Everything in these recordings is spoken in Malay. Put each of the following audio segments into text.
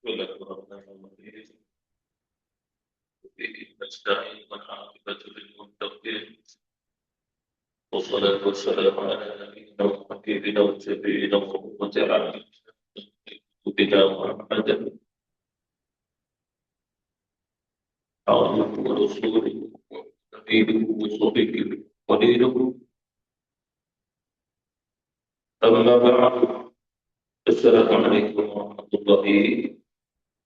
Bismillahirrahmanirrahim. Nasta'in wa aqibatu lil muttaqin. Wassalatu wassalamu ala nabiyyina wa habibina wa shafi'ina wa qurrati a'yunina Muhammadin abduhu wa rasuluhu wa nabiyuhu wa sadiqihi wa dinuhu. Amma ba'd. Assalamualaikum warahmatullahi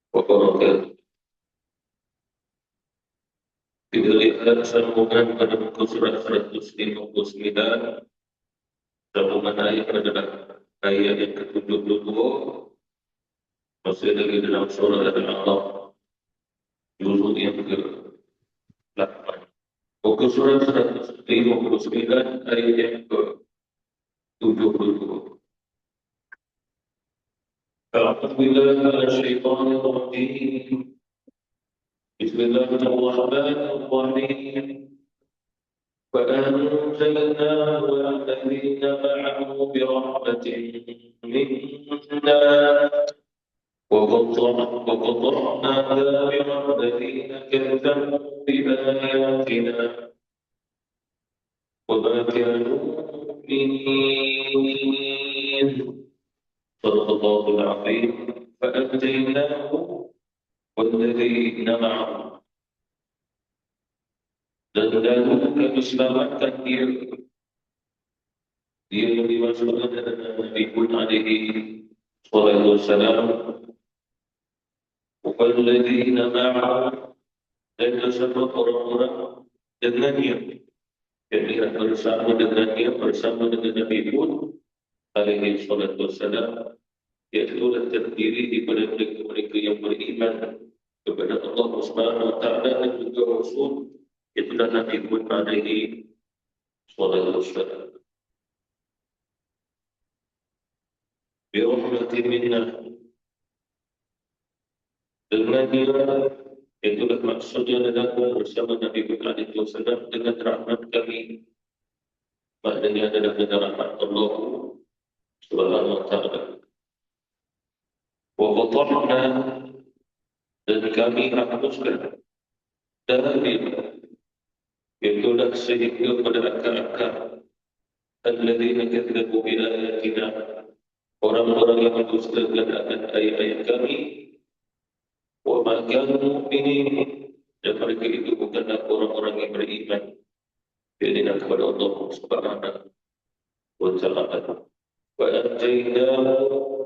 wabarakatuh. Kita lihat sambungan pada muka surat 159. Sambungan ayat adalah ayat yang ke-72. Masih lagi dalam surah Al-A'raf, juzuk yang ke-8. Muka surat 159 ayat yang ke-72. A'udzu billahi minasyaitonir rajim. Bismillahirrahmanirrahim. فأنجيناه والذين معه برحمة منا وقطعنا دابر الذين كذبوا بآياتنا وما كانوا مؤمنين. صدق الله العظيم. فأنجيناه والذين معه, dan kami selamatkan dia yang dimaksudkan dengan Nabi Hud alaihi salatu wassalam, walladzina ma'ahu, dan bersama orang-orang dengannya, yang bersama dengannya, bersama dengan Nabi Hud alaihi salatu wassalam, yaitu terdiri daripada mereka-mereka yang beriman kepada Allah Subhanahu wa taala dan juga Rasul, itulah Nabi Hud alaihi salatu wassalam. Bi rahmatin minna, dengannya, itulah maksudnya adalah bersama Nabi Hud alaihi wasallam dengan rahmat kami. Maknanya adalah dengan rahmat Allah Subhanahu wa taala. Wa qata'na, dan kami hapuskan dari itulah sehingga pada akar-akar alladzina kadzabu bi ayatina, orang-orang yang mendustakan akan ayat-ayat kami, wa ma kanu mu'minin, dan mereka itu bukanlah orang-orang yang beriman kepada Allah Subhanahu wa taala. Wa anjaynahu,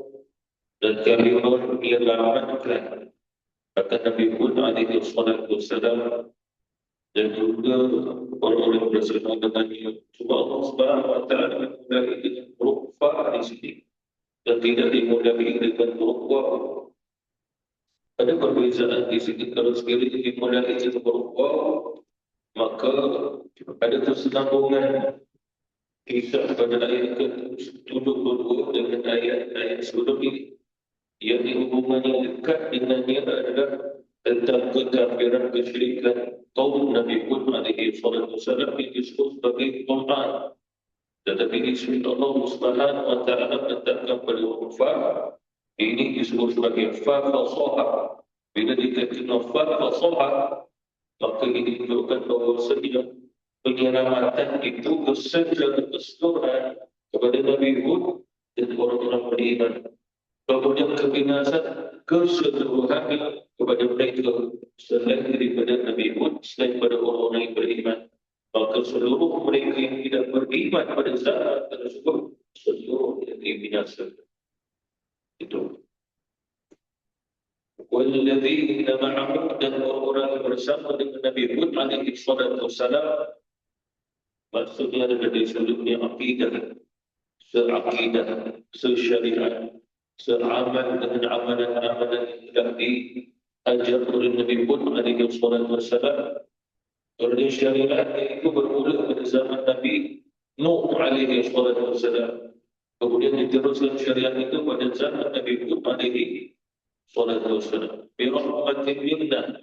dan kami menyelamatkan akan Nabi Hud alaihi salatu wassalam dan juga orang-orang bersama dengannya. Cuma Allah Subhanahu wa taala memulai dengan huruf fa di sini dan tidak dimulai dengan huruf wa. Ada perbezaan di sini. Kalau sekali dimulai dengan huruf wa, maka ada kesinambungan kisah pada ayat ke-72 dengan ayat sebelum ini. Yang hubungannya dekat dengannya adalah tentang kekafiran kesyirikan kaum Nabi Hud alaihi salatu wasallam yang disebut sebagai Tuhan. Tetapi di sini Allah Subhanahu wa taala menetapkan pada huruf fa, ini disebut sebagai fa fasahah. Bila dikatakan fa fasahah, maka ini menunjukkan bahawasanya penyelamatan itu secara keseluruhan kepada Nabi Hud dan orang-orang beriman. Kemudian kebinasan keseluruhannya kepada mereka selain daripada Nabi Hud, selain pada orang-orang yang beriman. Maka seluruh mereka yang tidak beriman pada zaman tersebut, seluruh yang dibinasakan. Itu. Walladzina ma'ahu, dan orang-orang yang bersama dengan Nabi Hud alaihi salatu wassalam, maksudnya adalah dari sudutnya akidah, seakidah, sesyariat, seramal dengan amalan-amalan yang telah diajar oleh Nabi Hud alaihi salatu wassalam. Kerana syariatnya itu bermula pada zaman Nabi Nuh alaihi salatu wassalam. Kemudian diteruskan syariat itu pada zaman Nabi Hud alaihi salatu wassalam. Bi rahmatin minna,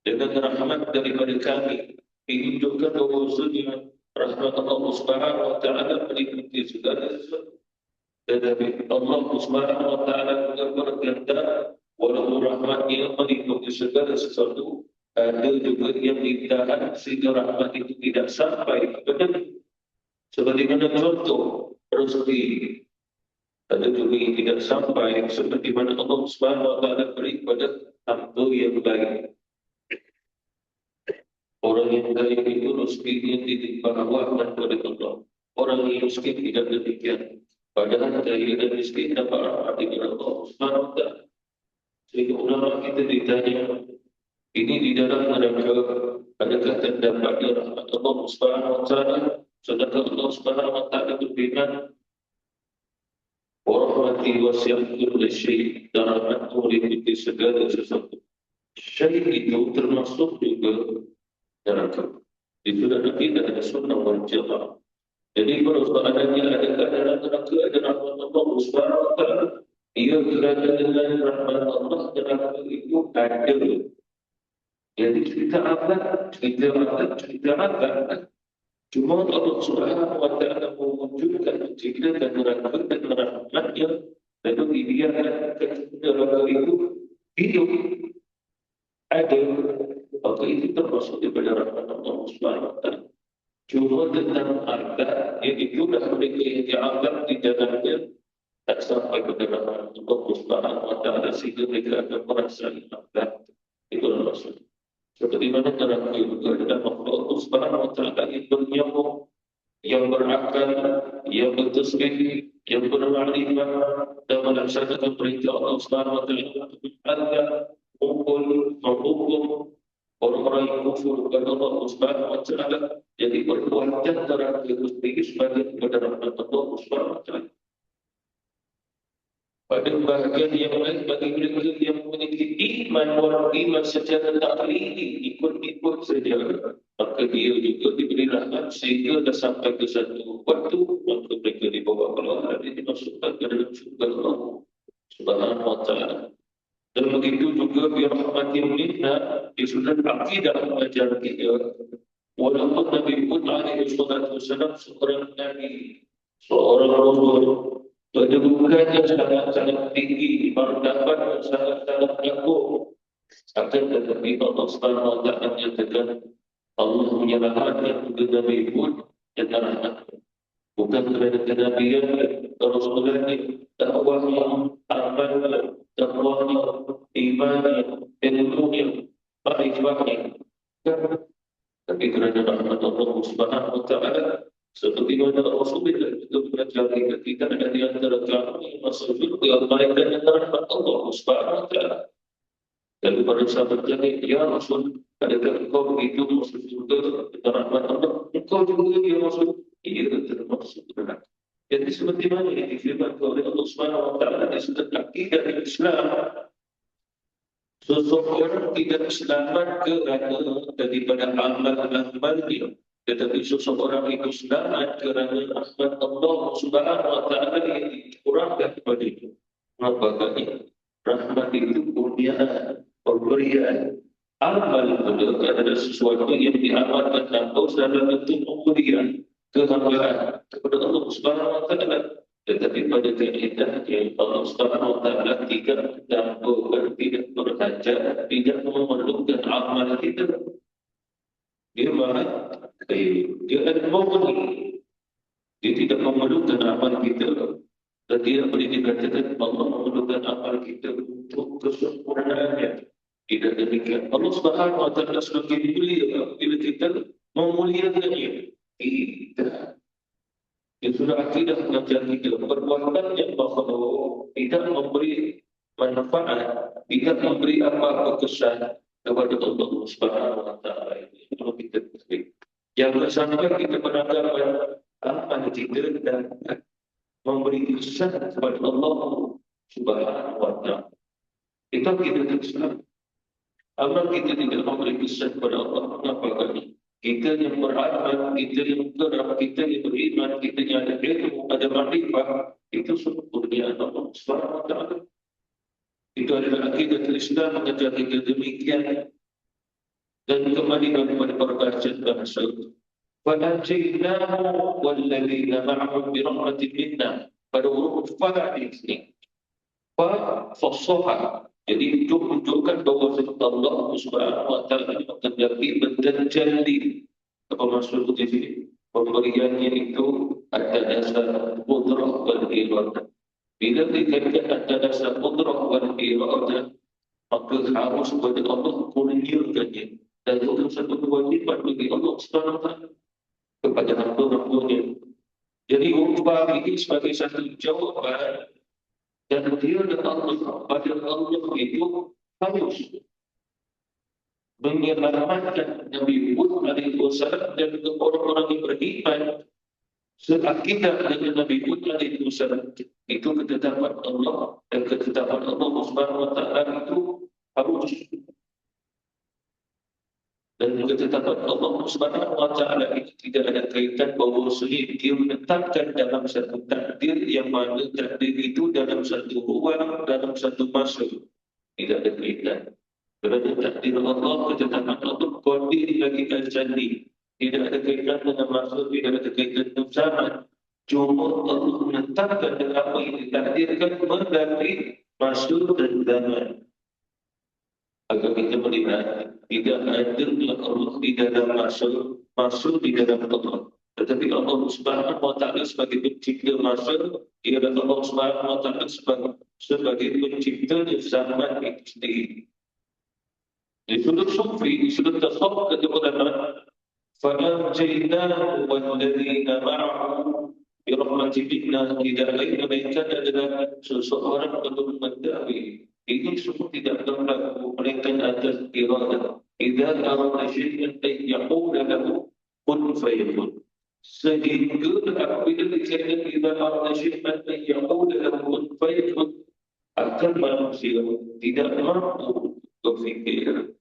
dengan rahmat daripada kami, menunjukkan bahawasanya rahmat Allah Subhanahu wa taala meliputi segala sesuatu. Tetapi Allah Subhanahu wa taala juga berkehendak Walaupun rahmatnya meliputi segala sesuatu, ada juga yang ditahan sehingga rahmat itu tidak sampai kepada. Sebagaimana contoh rezeki, ada juga yang tidak sampai seperti mana Allah Subhanahu Wa Taala beri kepada hamba yang baik. Orang yang kaya itu rezekinya dilimpahkan kepada Allah. Orang yang miskin tidak demikian. Padahal kaya dan miskin dapat rahmat dari Allah Subhanahu Wa Taala. Sehingga ulama kita ditanya, ini di dalam neraka adakah terdapatnya rahmat Allah Subhanahu Wa Taala? Sedangkan Allah Subhanahu Wa Taala berfirman, "Warahmati wasi'at kulla syai'." Dan rahmatku meliputi segala sesuatu. Syai' itu termasuk juga neraka. Itu Nabi dan Rasulullah wal Jamaah. Jadi persoalannya adakah dalam neraka ada rahmat Allah Subhanahu Wa Taala? Ia berada dengan rahmat Allah, neraka itu ada. Jadi kita akan cuma Allah Subhanahu Wa Taala mewujudkan kita dan neraka dan rahmatnya, lalu dibiarkan neraka itu hidup ada. Maka itu termasuk daripada rahmat Allah Subhanahu Wa Taala. Cuma tentang harta, itu dah mereka yang dianggap di dalamnya tak sampai kepada rahmat Allah Subhanahu Wa Taala sehingga mereka akan merasa harta. Itulah maksud. Seperti mana neraka juga adalah makhluk Allah Subhanahu Wa Taala yang bernyamuk, yang berakal, yang bertasbih, yang bermakrifat dan melaksanakan perintah Allah Subhanahu Wa Taala untuk ada menghukum orang-orang yang kufur kepada Allah Subhanahu Wa Taala. Jadi perbuatan neraka itu sendiri sebagai kepada rahmat Allah Subhanahu Wa Taala. Pada bahagian yang lain, bagi mereka yang memiliki iman, walau iman secara taklidi, ikut-ikut saja, maka dia juga diberi rahmat sehingga dah sampai ke satu waktu, maka mereka dibawa keluar dan dimasukkan ke dalam syurga Allah Subhanahu Wa Taala. Dan begitu juga birahmatin minna, di sudut akidah mengajar kita, walaupun Nabi pun alaihi salatu wassalam seorang Nabi, seorang Rasul, kedudukan yang sangat-sangat tinggi, martabat yang sangat-sangat agung. Akan tetapi Allah Subhanahu Wa Taala menyatakan Allah menyerahkan kepada Nabi pun yang rahmat. Bukan kerana kenabian, Rasulullah dakwahnya, amalnya, dakwahnya, imannya, ilmunya, ma'rifatnya. Tapi kerana rahmat Allah Subhanahu Wa Taala, seperti mana Rasulullah itu mengajar kita ada di antara kami yang masuk surga, mereka yang rahmat Allah Subhanahu Wa Taala. Lalu para sahabat tanya, ya Rasul, adakah engkau begitu masuk surga dengan rahmat Allah? Engkau juga ya Rasul? Ia termasuk neraka. Jadi seperti mana yang difirmankan oleh Allah Subhanahu Wa Taala di sudut akidah Islam, seseorang tidak selamat kerana daripada amal-amalnya, tetapi seseorang itu selamat kerana rahmat Allah Subhanahu Wa Taala yang dikurangkan kepadanya. Makanya rahmat itu kurniaan, pemberian. Amal itu adalah sesuatu yang diamalkan tanpa dalam bentuk pemberian, kehambaan kepada Allah Subhanahu Wa Taala. Tetapi pada keadaannya Allah Subhanahu Wa Taala tidak mencampurkan, tidak berhajat, tidak memerlukan amal kita. Dia maha kaya, dia ada memberi. Dia tidak memerlukan amal kita. Dan dia boleh dikatakan Allah memerlukan amal kita untuk kesempurnaannya. Tidak demikian. Allah Subhanahu Wa Taala semakin mulia bila kita memuliakannya. Tidak. Itu sudah akidah mengajar kita. Perbuatan yang makhluk tidak memberi manfaat, tidak memberi apa-apa kesan kepada Allah Subhanahu Wa Taala. Itu kita sendiri. Jangan sampai kita beranggapan amal kita dan memberi kesan kepada Allah Subhanahu Wa Taala. Itu kita Islam. Amal kita tidak memberi kesan kepada Allah. Mengapa kali? Kita yang beramal, kita yang gerak, kita yang beriman, kita yang ada ilmu, ada makrifat, itu semua kurniaan Allah Subhanahu Wa Taala. Itu adalah akidah Islam mengajar kita demikian. Dan kembali kepada perkataan bahasa itu. فَنَجَّيْنَاهُ وَالَّذِينَ مَعَهُ بِرَحْمَةٍ مِنَّا. Pada huruf fa di sini. Fa fassaha Jadi itu menunjukkan bahawa Allah Subhanahu wa taala akan berjanji. Apa maksud di sini? Pemberiannya itu ada dasar qudrah wal iradah. Bila dikatakan ada dasar qudrah wal iradah, maka harus kepada Allah kurniakannya. Dan itu satu kewajiban bagi Allah Subhanahu wa taala kepada hamba-hambanya. Jadi upah ini sebagai satu jawaban dan dia dan Allah pada Allah itu harus menyelamatkan Nabi Hud alaihi wasallam dan orang-orang yang beriman seakidah dengan Nabi Hud alaihi wasallam. Itu ketetapan Allah dan ketetapan Allah Subhanahu wa taala itu harus, dan ketetapan Allah Subhanahu wa taala itu tidak ada kaitan bahawa dia menetapkan dalam satu takdir yang mana takdir itu dalam satu ruang, dalam satu masa. Tidak ada kaitan. Kerana takdir Allah, ketetapan Allah qadir lagi al-jali. Tidak ada kaitan dengan masa, tidak ada kaitan dengan zaman. Cuma Allah menetapkan dengan apa yang ditakdirkan melalui masa dan zaman. Agar kita melihat tidak ada Allah di dalam masa di dalam Allah. Tetapi Allah Subhanahu wa taala sebagai pencipta masa, dia adalah Allah Subhanahu wa taala sebagai pencipta zaman itu sendiri. Di sudut sufi, di sudut tasawuf kata ulama, فَأَنْجَيْنَاهُ وَالَّذِينَ مَعَهُ بِرَحْمَةٍ مِنَّا. Tidak lain melainkan adalah seseorang belum mendakwi. Ini semua tidak berlaku melainkan atas iradah. Idza arada syai'an an yaqula lahu kun fayakun. Sehingga apabila dikatakan idza arada syai'an an yaqula lahu kun fayakun, akan manusia tidak mampu berfikir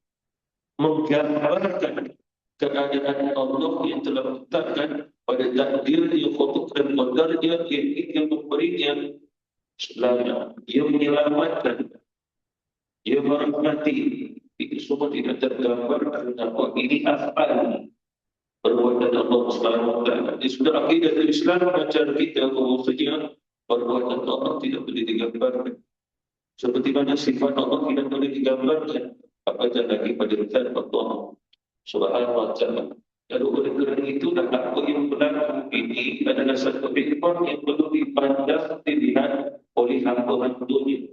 menggambarkan keadaan Allah yang telah menetapkan pada takdir yang khusus dan qadarnya yang ingin memberinya selamat, ia menyelamatkan, ia merahmati. Itu semua tidak tergambar karena ini afal perbuatan Allah Subhanahu wa taala. Di sudut akidah Islam mengajar kita bahwasanya perbuatan Allah tidak boleh digambarkan. Seperti mana sifat Allah tidak boleh digambarkan, apatah lagi pada zat Allah Subhanahu wa taala. Dan oleh kerana itu, apa yang berlaku ini adalah satu hikmah yang perlu dipandang, dilihat oleh hamba-hambanya.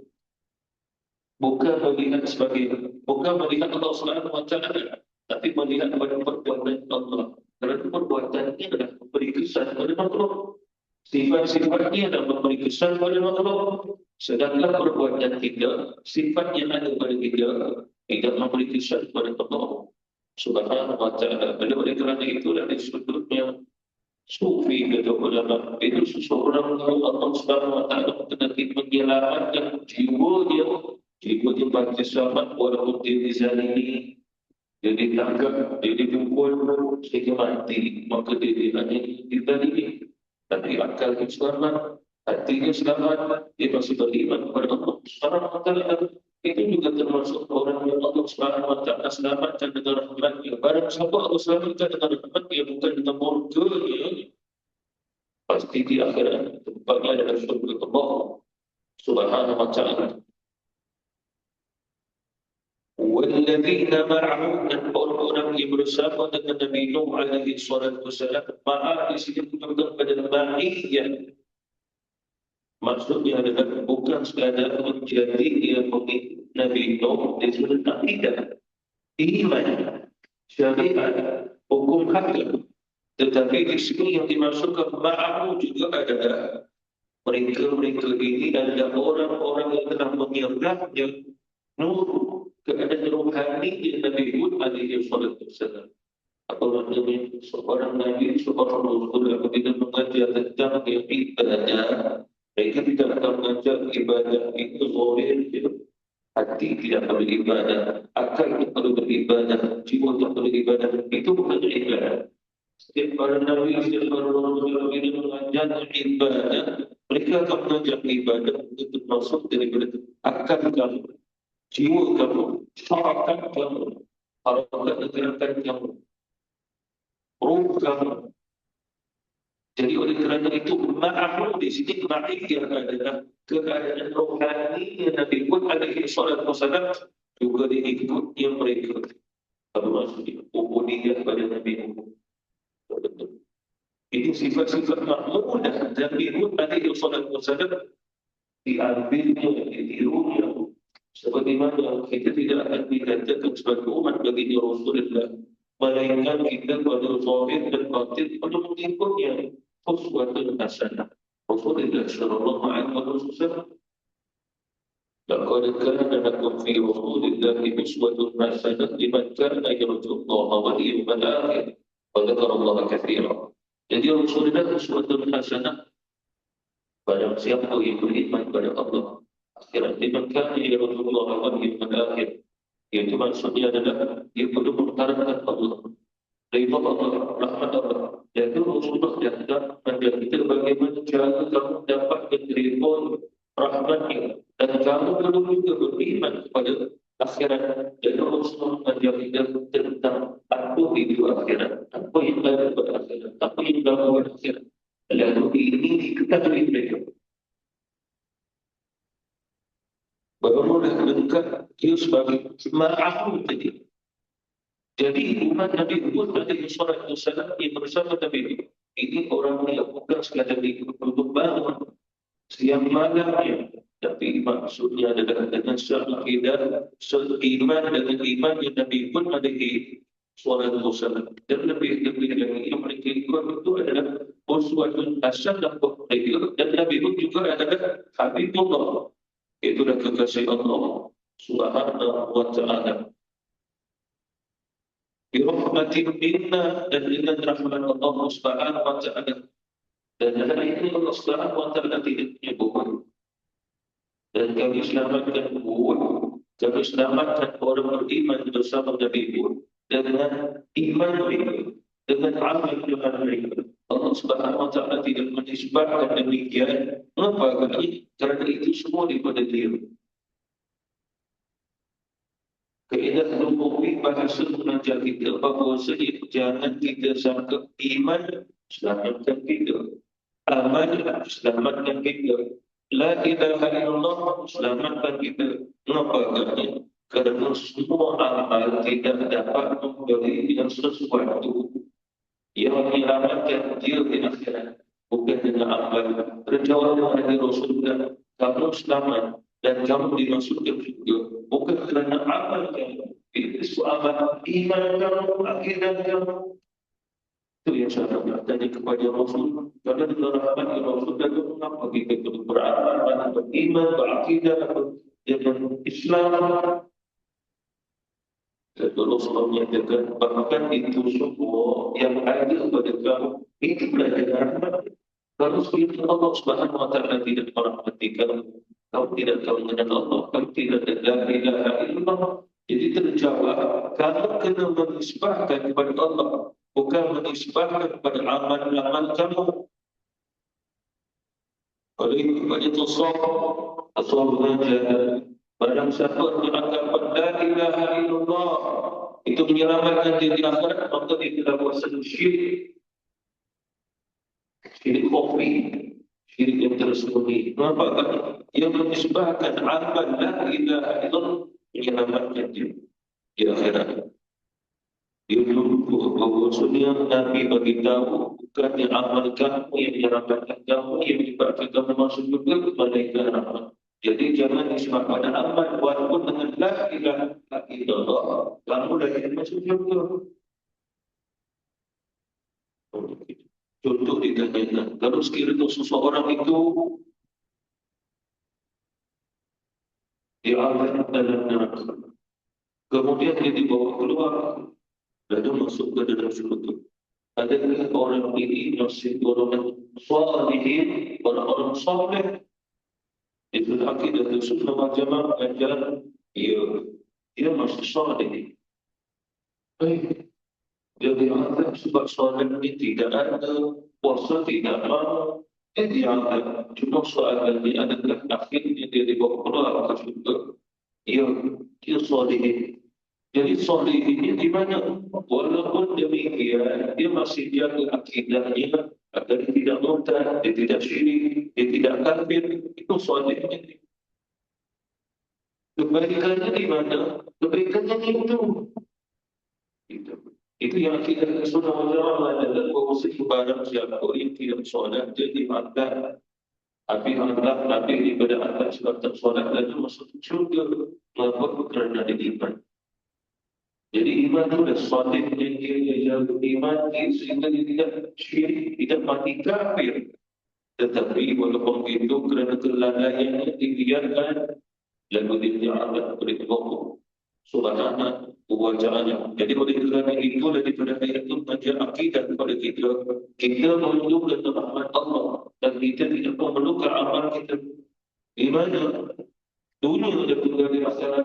Bukan melihat Allah Subhanahu wa taala, tapi melihat pada perbuatan Allah. Kerana perbuatannya adalah memberi kesan pada makhluk. Sifat-sifatnya adalah memberi kesan pada makhluk. Sedangkan perbuatan kita, sifat yang ada pada kita, tidak memberi kesan pada Allah Subhanahu wa taala. Oleh kerana itu, dari sudutnya sufi kata ulama, itu seseorang yang Allah Subhanahu wa taala tetapi menyelamatkan jiwa dia bagi selamat walaupun dia dizalimi, dia ditangkap, dia dipukul sehingga mati, maka dia hanya dizalimi. Tapi akalnya selamat, hatinya selamat, dia masih beriman kepada Allah Subhanahu wa taala. Itu juga termasuk orang yang Allah Subhanahu wa taala selamatkan dengan rahmat-Nya. Barang siapa Allah selamatkan dengan rahmat-Nya, bukan dengan murka-Nya, pasti di akhirat tempatnya adalah surga Allah Subhanahu wa taala. وَالَّذِينَ مَعَهُ, dan orang-orang yang bersama dengan Nabi Nuh alaihi salatu wasalam. Ma'a di sini menunjukkan pada ma'iyah. Maksudnya adalah bukan sekadar menjadi dia pemimpin Nabi Nuh di sudut akidah, iman, syariat, hukum hakam. Tetapi di sini yang dimasukkan ma'ahu juga adalah mereka ini adalah orang-orang yang telah menyerahnya nur keadaan rohani Nabi Hud alaihi wasallam. Apa maksudnya? Seorang Nabi, seorang Rasul apabila mengajar tentang ibadah, mereka tidak akan mengajar ibadah itu zahir, hati tidak perlu ibadah, akal tidak perlu beribadah, jiwa tidak perlu ibadah. Itu bukan ibadah. Setiap para Nabi, setiap para Rasul apabila mengajar ibadah, mereka akan mengajar ibadah untuk masuk daripada akal kamu, jiwa kamu, syarakat kamu, harakat gerakan kamu, ruh kamu. Jadi oleh kerana itu ma'ahu di sini ma'iyah adalah keadaan rohani yang Nabi pun alaihi salatu wasallam juga diikutnya mereka. Apa maksudnya? Ubudiyah pada Nabi Muhammad. Ini sifat-sifat mahmudah Nabi Muhammad alaihi salatu wasallam diambilnya, ditirunya. Sebagaimana kita tidak akan dikatakan sebagai umat bagi Rasulullah, melainkan kita pada zahir dan batin perlu mengikutnya. Uswatun hasanah. Rasulullah sallallahu alaihi wasallam, laqad kana lakum fi Rasulillahi uswatun hasanah liman kana yarjullaha wal yawmal akhir wa dzakara Allaha katsiran. Jadi Rasulullah uswatun hasanah pada siapa yang beriman kepada Allah akhirat, liman kana yarjullaha wal yawmal akhir. Itu maksudnya adalah dia perlu mengharapkan Allah, ridha Allah, rahmat Allah. Jadi Rasulullah datang mengajar kita bagaimana cara kamu dapat menerima rahmatnya, dan kamu perlu juga beriman kepada akhirat. Jadi Rasulullah mengajar kita tentang apa itu akhirat, apa yang ada pada akhirat, apa yang dalam pada akhirat. Lalu ini diketahui mereka. Bagaimana lengkap dia sebagai ma'ahu tadi. Jadi umat Nabi Muhammad alaihi salatu wasallam yang bersama Nabi ini orang yang bukan sekadar ikut untuk bangun siang malamnya, tapi maksudnya adalah dengan seakidah, seiman dengan iman yang Nabi Muhammad alaihi salatu wasallam. Dan lebih lagi yang mereka ikut itu adalah uswatun hasanah mereka, dan Nabi Muhammad juga adalah Habibullah, itulah kekasih Allah Subhanahu wa ta'ala. Birahmatin minna, dan dengan rahmat Allah Subhanahu wa ta'ala. Dan hal ini Allah Subhanahu wa ta'ala tidak menyebut. Dan kami selamatkan kami selamatkan orang beriman bersama Nabi dengan iman mereka, dengan amal iman mereka. Allah Subhanahu wa ta'ala tidak menisbahkan demikian. Mengapa? Kerana itu semua daripada dia. Kaedah lumuri bahasa mengajar kita bahawa jangan kita sangka iman selamatkan kita, amal selamatkan kita, la ilaha illallah selamatkan kita. Mengapa? Kerana semua amal tidak dapat memberi yang sesuatu yang menyelamatkan dia di akhirat, bukan dengan amal. Terjawab oleh Rasulullah, kamu selamat dan kamu dimasukkan juga bukan kerana amal kamu, itu soal iman kamu, akidah kamu. Itu yang saya nak tanya kepada Rasul. Kerana rahmat Rasul dan mengapa kita perlu beramal, beriman, berakidah dengan Islam. Rasulullah menyatakan bahkan itu semua yang ada pada kamu itu belajar rahmat. Kalau sekiranya Allah Subhanahu wa ta'ala tidak merahmati kamu, kamu tidak tahu mengenal Allah, kamu tidak ada la ilaha illallah. Jadi terjawab, kamu kena menisbahkan kepada Allah, bukan menisbahkan kepada amal-amal kamu. Oleh sebab itu Allah mengajar, barang siapa mengatakan la ilaha illallah itu menyelamatkan diri akhirat, maka dia telah berbuat syirik. Syirik kopi, syirik yang tersembunyi. Kenapa? Yang menisbahkan amal la ilaha illallah menyelamatkan dia di akhirat. Dia bahawasanya Nabi bagi tahu bukan yang amal kamu yang menyelamatkan kamu, yang menyebabkan kamu masuk juga malaikat rahmat. Jadi jangan disebabkan pada amal walaupun dengan la ilaha illallah kamu dah yang masuk juga. Contoh ditanyakan, kalau sekiranya seseorang itu diangkat dalam neraka, kemudian dia dibawa keluar, lalu masuk ke dalam syurga. Adakah orang ini masih orang salihin, orang saleh? Itu akidah sunnah wal jamaah mengajar dia masih saleh. Baik. Dia dianggap sebab soalan ini tidak ada, puasa tidak ada, dia dianggap. Cuma soalan ini adalah akhirnya dia dibawa keluar ke syurga. Dia soleh. Jadi soleh ini di mana? Walaupun demikian, dia masih jaga akidahnya agar tidak murtad, dia tidak syirik, dia tidak kafir, itu solehnya. Kebaikannya di mana? Kebaikannya itu. Itu. Itu yang kita sudah menjawab adalah bahwa barang siapa yang tidak solat jadi maka api Allah Nabi ibadah Allah sebab tak solat dan masuk syurga. Mengapa? Kerana ada iman. Jadi iman itu adalah solat yang dia jaga iman sehingga dia tidak syirik, tidak mati kafir. Tetapi walaupun itu kerana kelalaiannya dibiarkan lalu dibiarkan oleh Allah Subhanahu wa ta'ala. Jadi oleh kerana itu daripada ayat itu menjadi akidah kepada kita, kita memerlukan rahmat Allah dan kita tidak memerlukan amal kita. Di mana dulu ada berbagai masalah.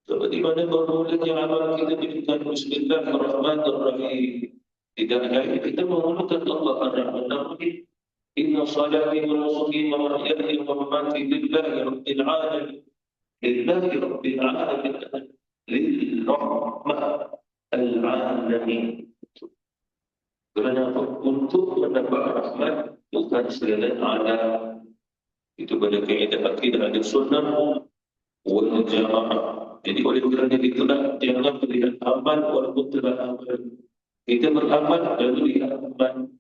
Seperti mana bermulanya amal kita dengan Bismillahirrahmanirrahim. Tidak hanya kita memerlukan Allah Ar-Rahman. Inna salati wa nusuki wa mahyaya wa mamati lillahi rabbil alamin. Lillahi rabbil alamin. Lirrahmah al-alamin. Kerana untuk mendapat rahmat bukan segala ada. Itu pada kaidah akidah ada sunnah wal jamaah. Jadi oleh kerana itulah jangan melihat amal walaupun telah amal. Kita beramal dan melihat amal.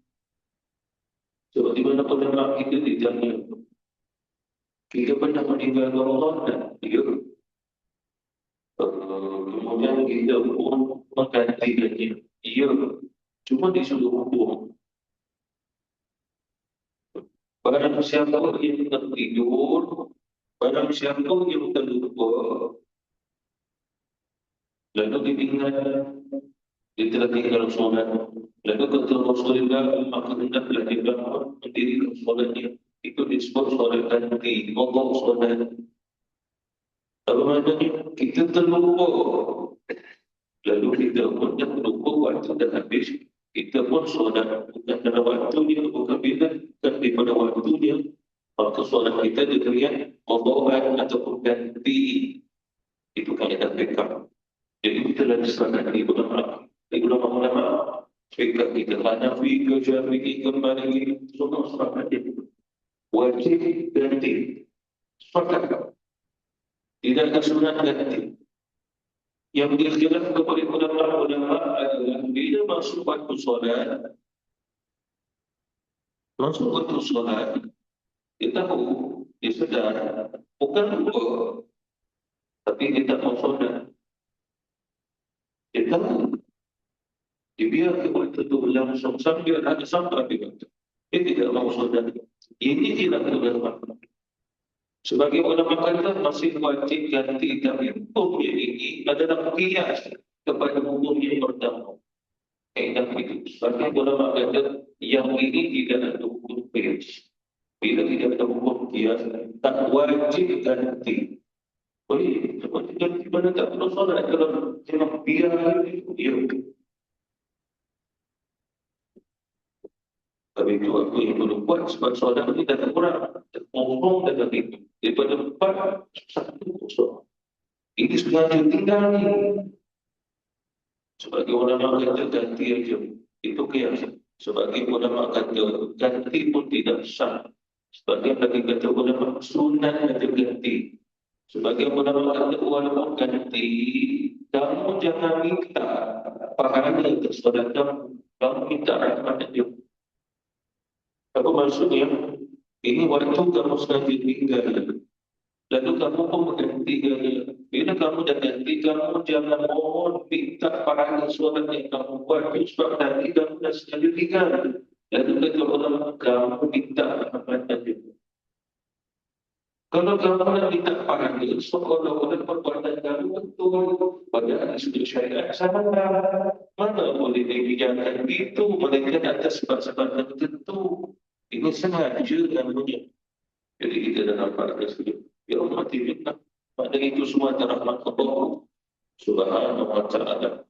Seperti mana ulama kita ditanya, kita pernah meninggalkan Allah dan dia kemudian kita pun menggantikannya. Ia cuma disuruh hukum. Barang siapa yang tertidur, barang siapa yang terlupa, lalu ditinggal, dia telah tinggal solat. Lalu kata Rasulullah, maka hendaklah dia bangun mendirikan solatnya. Itu disebut solat ganti, mogok solat. Apa maknanya? Kita terlupa. Lalu kita pun dah terlupa waktu dah habis. Kita pun solat bukan dalam waktunya, bukan bila, tapi pada waktunya. Maka solat kita diberikan mogokan ataupun ganti. Itu kaedah fiqh. Jadi kita dah disahkan di ulama-ulama fiqh kita Hanafi ke Syafi'i ke Maliki semua sepakat itu wajib ganti sepakat tidak ada sunat ganti. Yang dikhilaf kepada ulama-ulama adalah bila masuk waktu solat kita tahu dia sedar bukan lupa tapi dia tak mau solat. Dia tahu dibiarkan waktu itu langsung sambil ada sampai di waktu. Dia tidak mau solat. Ini tidak ulama. Sebagai ulama kata masih wajib ganti, tapi hukum ini adalah kias kepada hukum yang pertama. Kaedah itu. Sebagai ulama kata yang ini tidak ada hukum kias. Bila tidak ada hukum kias, tak wajib ganti. Boleh, seperti ganti mana tak perlu solat kalau memang biar itu. Tapi itu aku yang perlu buat sebab solat ini dah kurang. Kosong dalam itu. Daripada 4, 1 kosong. Ini sengaja tinggal ni. Sebagai ulama kata ganti aja. Itu kias. Sebagai ulama kata ganti pun tidak sah. Sebagai lagi kata ulama sunat aja ganti. Sebagai ulama kata walaupun ganti, kamu jangan minta pahala untuk solat kamu. Kamu minta rahmat dia. Apa maksudnya? Ini waktu kamu sengaja tinggal. Lalu kamu pun menggantikannya. Bila kamu dah ganti, kamu jangan mohon minta pahala solat yang kamu buat. Sebab nanti kamu dah sengaja tinggal. Lalu kata ulama, kamu minta rahmat dia. Kalau kamu nak minta pahala, seolah-olah perbuatan kamu betul. Padahal sudah syariat sama. Mana boleh dibiarkan itu? Mereka atas sebab-sebab tertentu. Ini sengaja namanya. Jadi kita dah nampak kat sini. Ya Allah minta. Pada itu semua rahmat Allah Subhanahu wa ta'ala.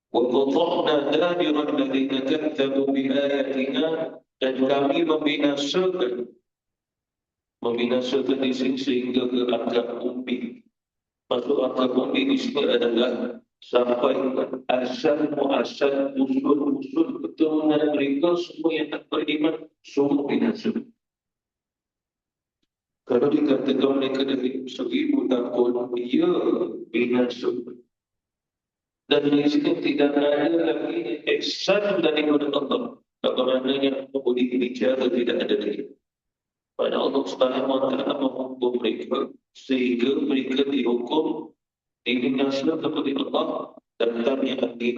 وَقَطَعْنَا دَابِرَ الَّذِينَ كَذَّبُوا بِآيَاتِنَا. Dan kami membinasakan di sini sehingga ke akar umbi. Maksud akar umbi di sini adalah sampai asal muasal usul keturunan mereka semua yang tak beriman semua binasa. Kalau dikatakan mereka dari 1000 tahun, ia binasa. Dan di sini tidak ada lagi ihsan daripada Allah. Bagaimana boleh bicara tidak ada lagi. Pada Allah Subhanahu Wa Taala menghukum mereka sehingga mereka dihukum dibinasa kepada Allah dan kami akhir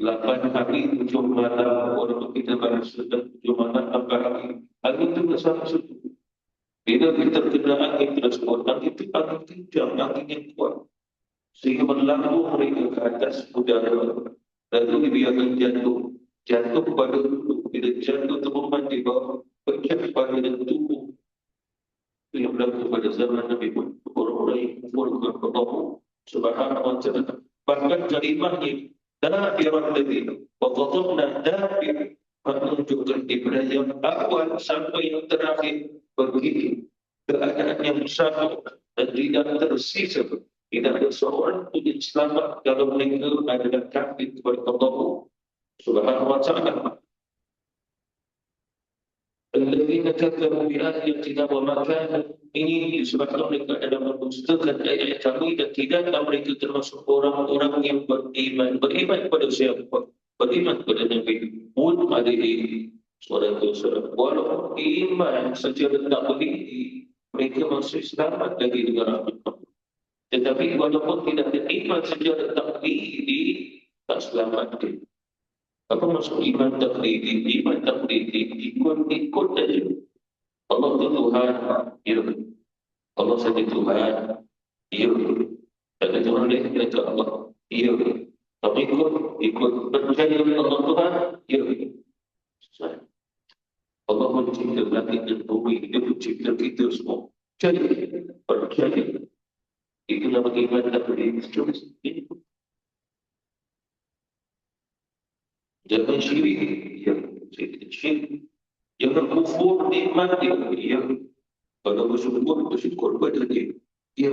8 hari 7 malam walaupun kita bahasa dan 7 malam 8 hari angin itu bersama suatu bila kita kena angin tersebut angin itu angin kencang angin yang kuat sehingga berlalu mereka ke atas udara lalu dibiarkan jatuh pada tubuh bila jatuh terbang di bawah pecah pada tubuh yang berlaku pada zaman Nabi Muhammad orang-orang yang kufur kepada Allah Subhanahu Wa Taala bahkan jarimahnya dabiran tadi waqadna dabir menunjukkan ibrah yang awal sampai yang terakhir begitu keadaan yang sama dan tidak tersisa tidak ada seorang pun yang selamat kalau mereka adalah kafir kepada Allah Subhanahu Wa Taala. Alladzina kadzabu bi ayatina wa ma kanu ini disebabkan mereka adalah mendustakan ayat kami dan tidaklah mereka termasuk orang-orang yang beriman kepada siapa? Beriman kepada Nabi Hud alaihi salatu walaupun iman secara tak berdiri mereka masih selamat dari negara Allah. Tetapi walaupun tidak ada iman secara tak berdiri tak selamat dia. Apa maksud iman taklidi? Iman taklidi ikut saja. Allah itu Tuhan, ya. Allah saja Tuhan, ya. Tak ada Tuhan lain kata Allah, ya. Tapi ikut percaya Allah Tuhan, ya. Allah mencipta langit dan bumi, Dia mencipta kita semua. Percaya. Itulah bagaimana taklidi. Jangan syirik, ya. Syirik. Jangan kufur nikmat dia. Kalau bersyukur pada dia. Ya.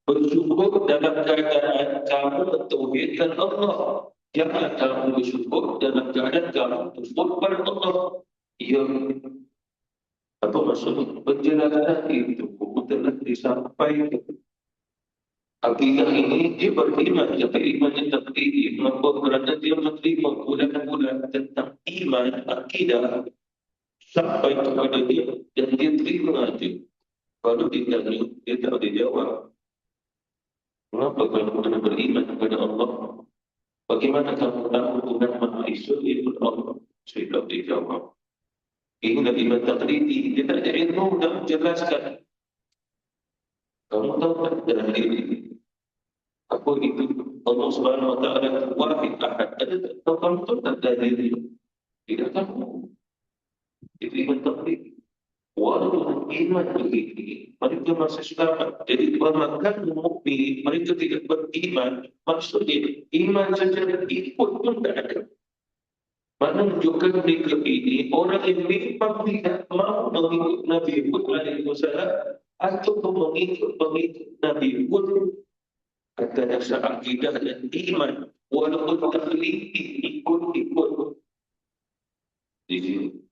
Bersyukur dalam keadaan kamu tauhidkan Allah. Jangan kamu bersyukur dalam keadaan kamu kufur pada Allah. Ya. Apa maksudnya? Penjelasan itu telah disampaikan. Akidah ini dia beriman, tapi imannya tak tinggi. Mengapa? Kerana dia menerima bulan-bulan tentang iman, akidah sampai kepada dia dan dia terima saja. Kalau ditanya, dia tak boleh jawab. Mengapa kamu kena beriman kepada Allah? Bagaimana kamu tahu Tuhan Maha Esa itu Allah? Saya tak boleh jawab. Inilah iman taklidi. Dia tak ada ilmu dan menjelaskan. Kamu tahu tak dalam diri apa itu Allah Subhanahu Wa Taala wahid ahad? Ada tahu kamu tahu tak dari diri? Tidak tahu. Itu iman taklidi. Walaupun iman begini, mereka masih selamat. Jadi bahkan mukmin mereka tidak beriman. Maksudnya iman secara ikut pun tak ada. Mana menunjukkan mereka ini orang yang memang tidak mahu mengikut Nabi Hud alaihi wasallam atau mengikut Nabi Hud akan dasar akidah dan iman walaupun taklidi ikut di sini.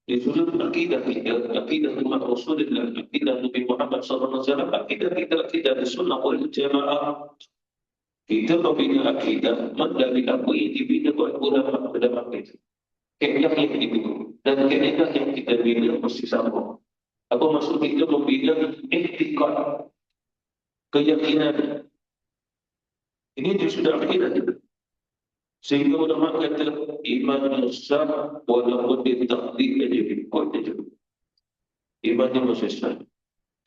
Di sudut akidah kita, akidah umat Rasulullah, akidah Nabi Muhammad SAW, akidah kita, akidah Sunnah wal Jamaah. Kita membina akidah dari apa yang dibina oleh ulama dalam kita. Kaedah yang itu dan kaedah yang kita bina mesti sama. Apa maksud kita membina iktikad, keyakinan? Ini dia sudah akidah kita. Sehingga ulama kata iman yang sah walaupun dia takdir saja, ikut saja. Iman yang masih sah.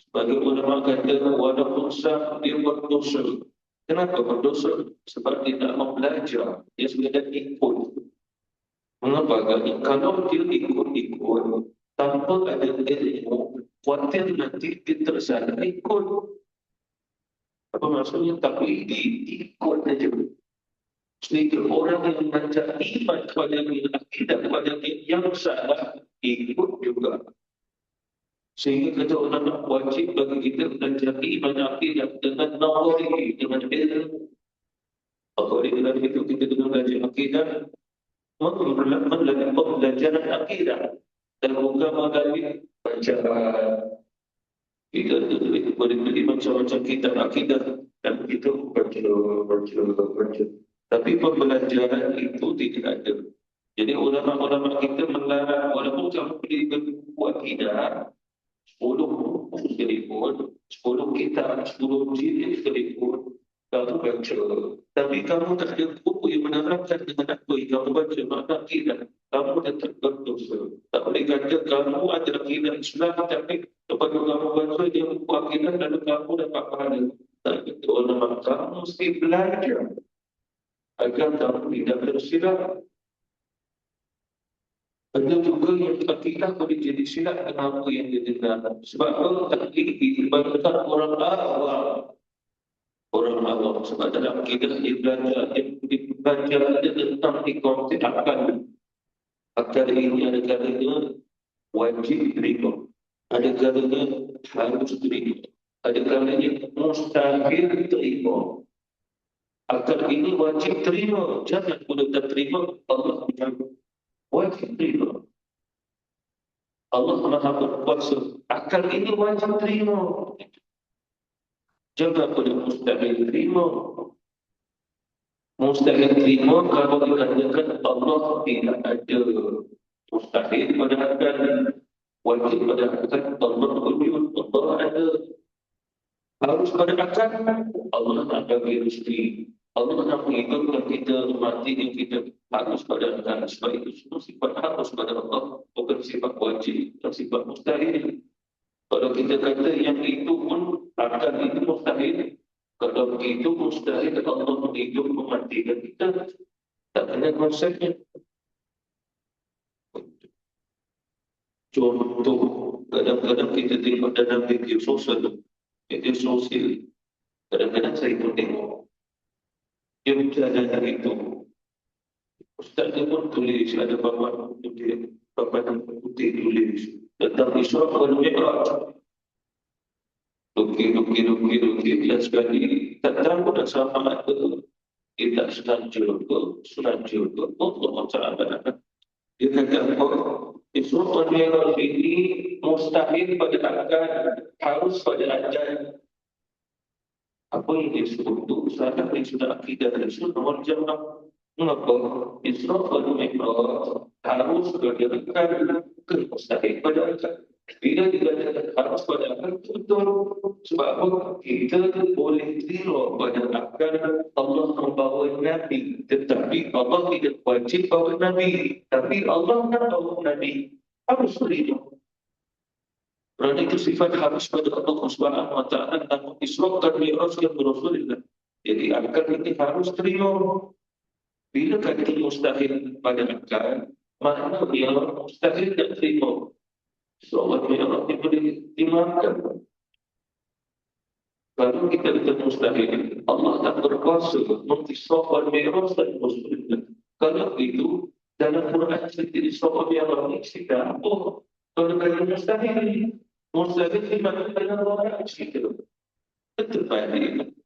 Bagi ulama kata walaupun sah dia berdosa. Kenapa berdosa? Sebab dia tak mau belajar. Dia sekadar ikut. Mengapa? Kalau dia ikut tanpa ada ilmu, khawatir nanti dia tersalah ikut. Apa maksudnya? Tapi ikut saja. Sehingga orang yang membaca iman kepada dia, akidah kepada dia yang salah, ikut juga. Sehingga kata ulama wajib bagi kita belajar iman akidah dengan nawari, dengan ilmu. Apa dengan itu kita dengan belajar akidah, melalui pembelajaran akidah dan bukan melalui bacaan. Kita boleh beli macam-macam kitab akidah dan kita baca. Tapi pembelajaran itu tidak ada. Jadi ulama-ulama kita melarang walaupun kamu beli buku akidah 10 buku sekalipun, 10 kitab, 10 jilid sekalipun, kamu baca. Tapi kamu tak ada buku yang menerangkan dengan apa yang kamu baca makna akidah, kamu tetap berdosa. Tak boleh kata kamu ada akidah Islam, tapi lepas tu kamu baca dia buku akidah lalu kamu dapat pahala. Tak betul ulama, kamu mesti belajar agar kamu tidak tersilap. Ada juga yang akidah boleh jadi silap dengan apa yang dia dengar. Sebab orang taklid dibandingkan orang awam. Orang awam sebab dalam akidah dia belajar dia tentang konsep akal. Akal ini ada kalanya wajib terima, ada kalanya harus terima, ada kalanya mustahil terima. Akal ini wajib terima, jangan mudah tak terima. Allah menjaga wajib terima. Allah Maha Berkuasa. Akal ini wajib terima. Jangan boleh mustahil terima. Mustahil terima kalau dikatakan Allah tidak ada. Mustahil pada akal. Wajib pada akal. Allah wujud. Allah ada. Harus pada akal. Allah nak bagi rezeki. Allah nak menghidupkan kita, mati yang kita harus pada akal. Sebab itu semua sifat harus pada Allah. Bukan sifat wajib dan sifat mustahil. Kalau kita kata yang itu pun akal itu mustahil. Kalau begitu mustahil Allah menghidup mematikan kita. Tak kena konsepnya. Contoh, kadang-kadang kita tengok dalam media sosial. Kadang-kadang saya pun tengok. Dia berjalan itu. Ustaz dia pun tulis, ada papan putih tulis tentang Isra wal Mi'raj. Lukir, jelas sekali. Tak tahu dah sama ada kita selanjur ke, Allah Ta'ala. Dia kata apa? Isra wal Mi'raj ini mustahil pada akal, harus pada ajal. Apa yang dia sebut itu salah yang sudah akidah dan sunnah wal jamaah. Mengapa Isra wal Mi'raj harus berdasarkan ke mustahil pada akal? Bila dikatakan harus pada akal, betul. Sebab apa? Kita boleh tiru pada akal Allah membawa Nabi. Tetapi Allah tidak wajib bawa Nabi. Tapi Allah nak bawa Nabi. Harus tiru. Kerana itu sifat harus pada Allah Subhanahu Wa Taala dan Isra dan Mi'raj yang Rasulullah. Jadi akal ini harus terima. Bila kata mustahil pada akal, maknanya mustahil tak terima. Isra dan Mi'raj ini boleh dimakan. Kalau kita kata mustahil, Allah tak berkuasa untuk Isra dan Mi'raj dan Rasulullah. Kalau itu dalam Quran cerita Isra dan Mi'raj ini cerita apa? Kalau kata mustahil, mustahil di mana dalam orang cerita terbalik.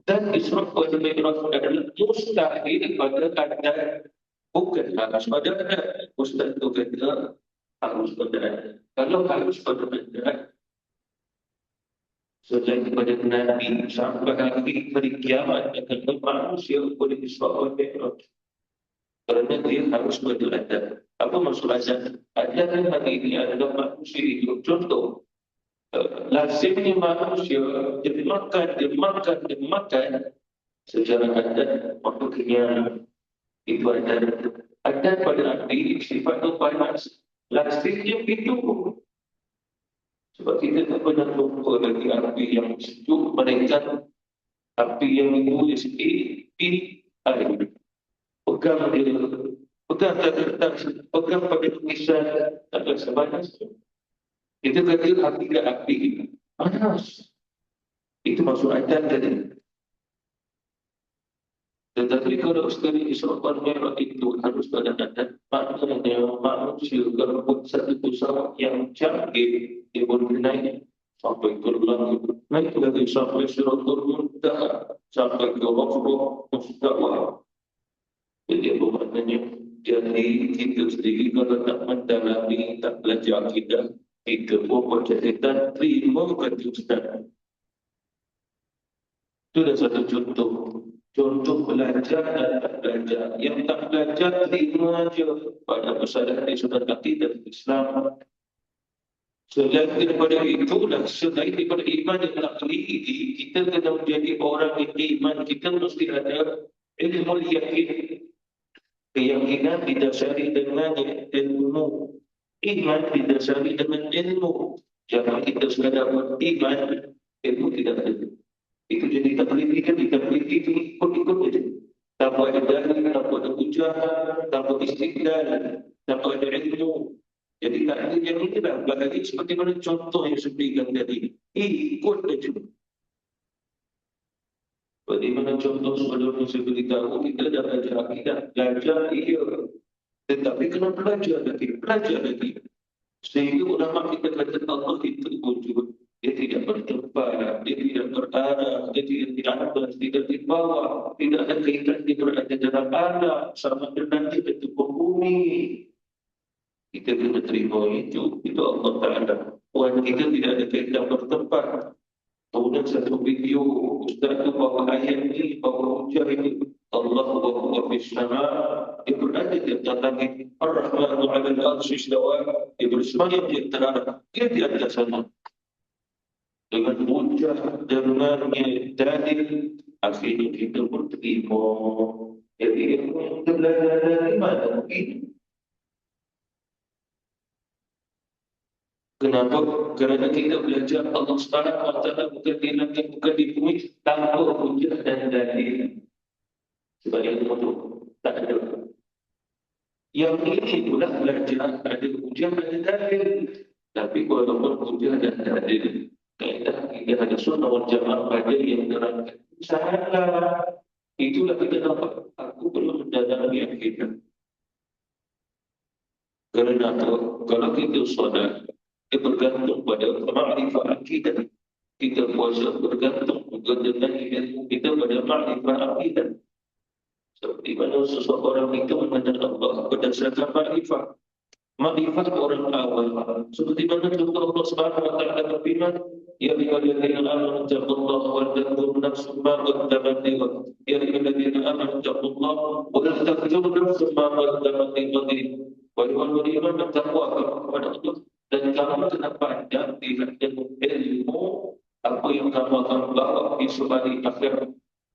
Dan Isra wal Mi'raj adalah mustahil pada kadar, bukan harus pada kadar. Mustahil itu kata harus pada kadar. Kalau harus pada kadar, selain kepada Nabi sampai hari kiamat akan manusia boleh Isra wal Mi'raj. Kerana dia harus beradat. Apa maksud adat? Adat kan hari ini adalah manusia hidup. Contoh, lazimnya manusia dia makan secara adat waktu kenyang. Itu adat. Adat pada api sifat itu panas. Lazimnya itu. Sebab kita tak pernah lupa lagi api yang sejuk, melainkan api yang itu di air. Pegang pada tulisan tak ada sebatas. Kita kata api panas. Itu maksud adat tadi. Tetapi kalau sekali Isra wal Mi'raj itu harus pada adat, maknanya manusia kalau buat satu pesawat yang canggih, dia boleh naik sampai ke langit, naik lagi sampai Siratul Muntaha, sampai ke Rafah Mustawah. Jadi apa maknanya? Jadi kita sendiri kalau tak mendalami, tak belajar akidah, kita pun baca kita terima kata Ustaz. Itu dah satu contoh. Contoh belajar dan tak belajar. Yang tak belajar terima je pada masalah ini sudah akidah Islam. Selain daripada itulah, selain daripada iman yang tak teliti, kita kena menjadi orang yang iman. Kita mesti ada ilmu yakin. Keyakinan didasari dengan ilmu. Iman didasari dengan ilmu. Jangan kita sekadar beriman, ilmu tidak ada. Itu jadi tak teliti kan, kita teliti itu ikut-ikut saja. Tanpa ada dalil, tanpa ada hujah, tanpa istidlal, tanpa ada ilmu. Jadi tak ada yang ini lah. Bahagi seperti mana contoh yang saya berikan tadi. Ikut saja. Bagaimana contoh sebelum saya beritahu, kita dah belajar akidah. Belajar iya. Tetapi kena belajar lagi. Sehingga ulama kita kata Allah itu wujud. Dia tidak bertempat, dia tidak berarah, dia tidak atas, tidak di bawah, tidak ada kaitan dia berada dalam alam, sama dengan dia di tubuh bumi. Kita kena terima itu Allah Ta'ala. Tuhan kita tidak ada kaitan bertempat. Kemudian satu video, Ustaz itu bawa ayat ini, bawa hujah ini. Allah wa huwa fis sama, dia berada di atas langit. Ar-Rahmanu 'ala al-'arsy istawa, dia bersemayam di antara, dia di atas sana. Dengan hujah, dengan dalil, akhirnya kita berterima. Jadi ilmu yang kita belajar dari mana? Ini. Kenapa? Kerana kita belajar Allah SWT bukan di langit, bukan di bumi, tanpa hujah dan dalil. Sebab yang itu tak ada. Yang ini pula belajar ada hujah dan dalil. Tapi walaupun hujah dan dalil, kaedah kita ada sunnah wal jamaah pada yang terangkan. Salah. Itulah kita nampak. Aku belum mendalami akidah. Kerana kalau kita saudara, dia bergantung pada ma'rifah akidah. Kita puasa bergantung dengan ilmu kita pada ma'rifah akidah. Seperti mana seseorang itu mengenal Allah berdasarkan ma'rifah. Ma'rifah orang awal. Seperti mana contoh Allah Subhanahu wa taala berfirman, ya ayyuhalladzina amanu taqullaha wa tanzur nafsun ma qaddamat lighad. Ya ayyuhalladzina amanu taqullaha wa la tanzur nafsun ma qaddamat lighad. Wahai orang beriman, bertakwalah kepada Allah dan kamu kena pandang dengan ilmu apa yang kamu akan bawa di sebalik akhirat.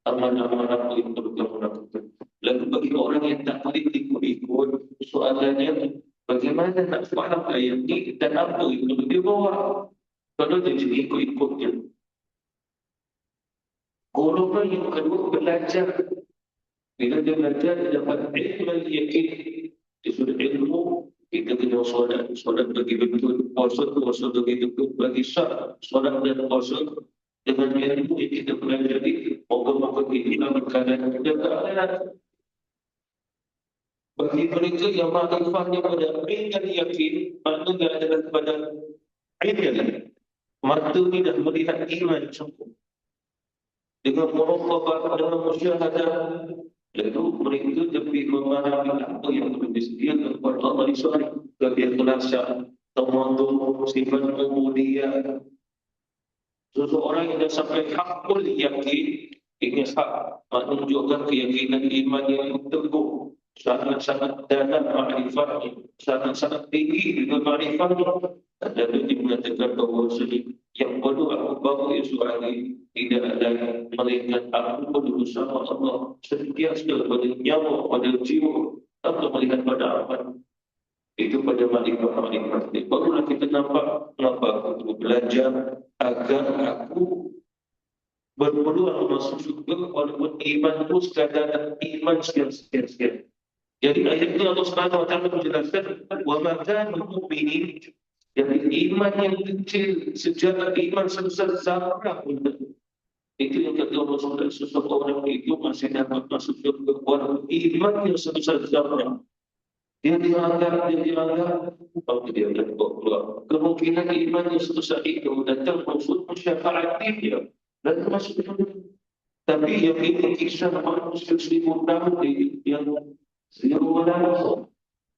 Amanah-amanah yang perlu kamu lakukan. Lalu bagi orang yang tak boleh ikut-ikut, soalannya bagaimana nak faham ayat ini dan apa yang perlu dia bawa? Kalau dia jadi ikut-ikut dia. Golongan yang kedua belajar. Bila dia belajar, dia dapat ilmu yakin. Dia sudah ilmu, kita kena solat bagi betul, puasa bagi betul, bagi sah, solat dan puasa dengan ilmu yang kita pelajari, moga-moga inilah berkaitan dengan keadaan. Bagi mereka yang makrifahnya pada ilmu yakin, maknanya adalah kepada ilmu. Mata tidak melihat iman cukup. Dengan muraqabah, dengan musyahadah, lalu mereka lebih memahami apa yang perlu disediakan kepada Allah di sana. Keikhlasan, tawadhu, sifat ubudiyah. Seseorang yang dah sampai hakul yakin, ini hak menunjukkan keyakinan iman yang teguh, sangat-sangat dalam ma'rifatnya, sangat-sangat tinggi dengan ma'rifatnya. Dan dia mengatakan bahawa yang perlu aku bawa esok hari tidak ada melainkan aku perlu bersama Allah sentiasa pada nyawa, pada jiwa, tanpa melihat pada apa. Itu pada ma'rifat. Barulah kita nampak mengapa aku perlu belajar agar aku berpeluang masuk syurga walaupun iman itu sekadar iman sekian. Jadi ayat itu Allah Subhanahu wa taala menjelaskan wa ma kana mu'minin. Jadi iman yang kecil, sejarah iman sebesar zarah pun Itu yang kata Rasulullah, seseorang itu masih dapat masuk surga walaupun iman yang sebesar zarah. Dia dianggap, kalau dia akan keluar. Kemungkinan iman yang sebesar itu datang maksud syafaat dia dan masuk surga. Tapi yang ini kisah manusia 1000 tahun yang seribu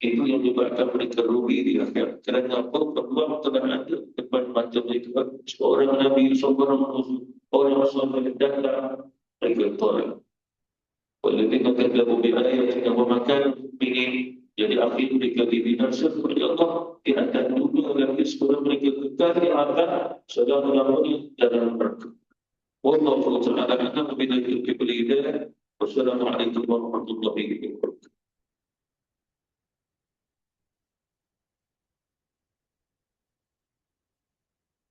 itu yang menyebabkan mereka rugi di akhirat. Kerana apa? Allah telah ada depan mata mereka seorang Nabi, seorang Rasul, orang soleh datang mereka tolak. Waladzina kadzabu bi ayatina wa ma kanu mu'minin. Jadi akhir mereka dibinasa oleh Allah di atas dunia dan sekolah mereka kekal di akhirat selama-lamanya dalam neraka. Wallahu ta'ala a'lam billahi taufiq wal hidayah. Wassalamualaikum warahmatullahi wabarakatuh.